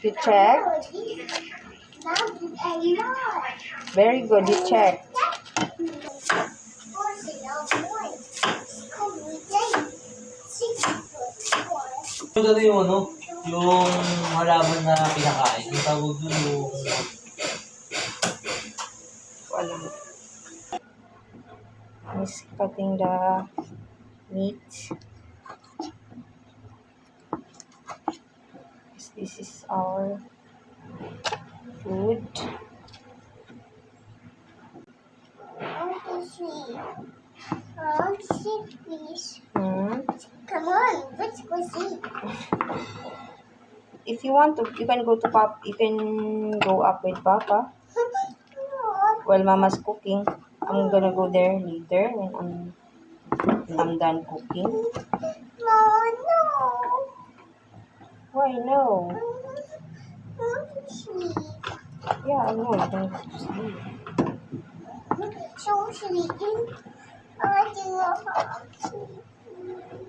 You check? Very good, you check. Ito yung yung halaman na pinakain. Yung tawag doon yung... Wala. He's cutting the meat. This is our food. Please. Hmm? Come on, let's go see. If you want to, you can go to Pop. You can go up with Papa while Mama's cooking. I'm gonna go there later when I'm done cooking. No, no. Why no? Sleep. Yeah, I know. You can go to sleep. So sleeping. I do not sleep.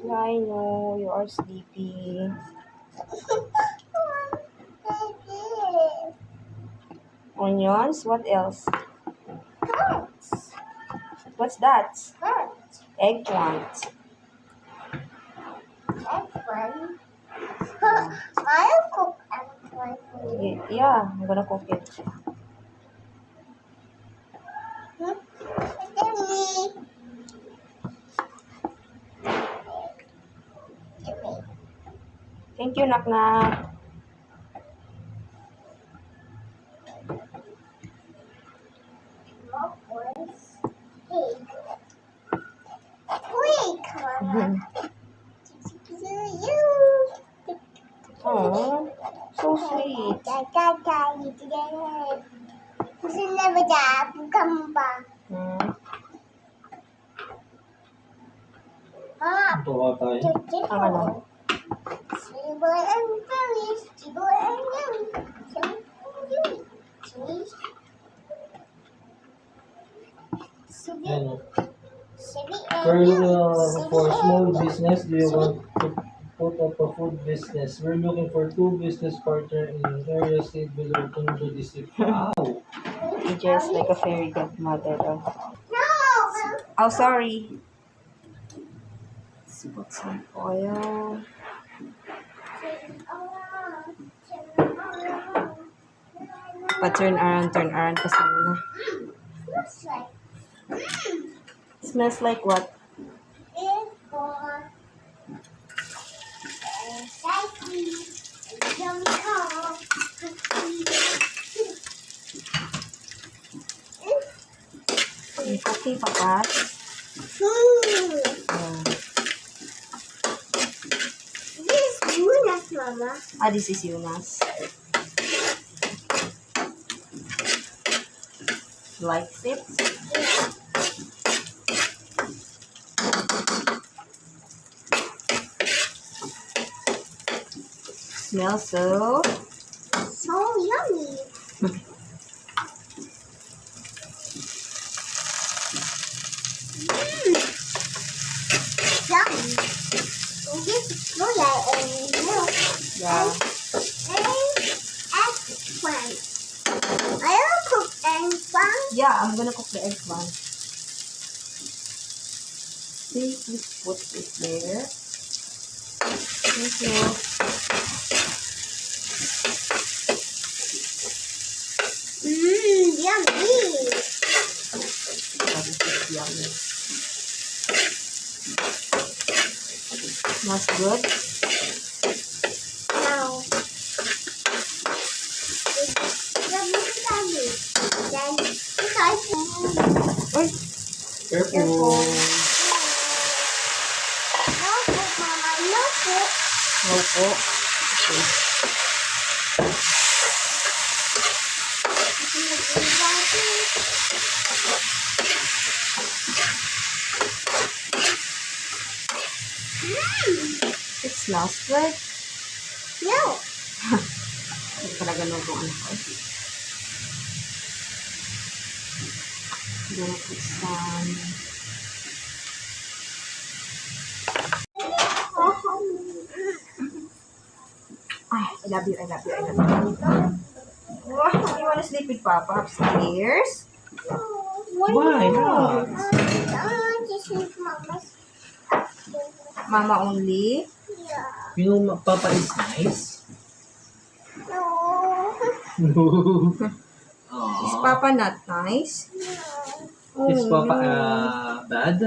Yeah, I know you are sleepy. Onions. What else? Carrots. What's that? Carrots. Eggplant. Eggplant. I'll cook eggplant for you. Yeah, I'm gonna cook it. Thank you, Nak Nak. Oh, so sweet. Hmm. Ito ka tayo. Ang ano? Ano? For small business, do you want to put up a food business? We're looking for 2 business partners in area state below Tondo district. Wow! Just like a fairy godmother. Oh, sorry. Let's put some oil. Turn around kasi muna. Smells like what? Yung cooking papas. This is Yunas, Mama. This is Yunas. Likes it. Smells so yummy. Yummy. This is soya and milk. yeah. And eggplant. I'll cook eggplant. Yeah, I'm gonna cook the eggplant. Please put this there. Thank you. Yummy. That is yummy. Smells good. Now, then Uy, Careful! no cook, Mama, no cook. no po. Okay. It smells good. No. Ito talaga lutuan ko. gonna put some. I love you, I love you, I love you. Oh, you wanna sleep with Papa upstairs? Why not? Just leave Mama's. Mama only? Yeah. You know, Papa is nice. No. No. Is Papa not nice? Oh, Is Papa no. bad?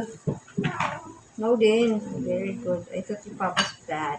No din. Very good. I thought yung Papa's bad.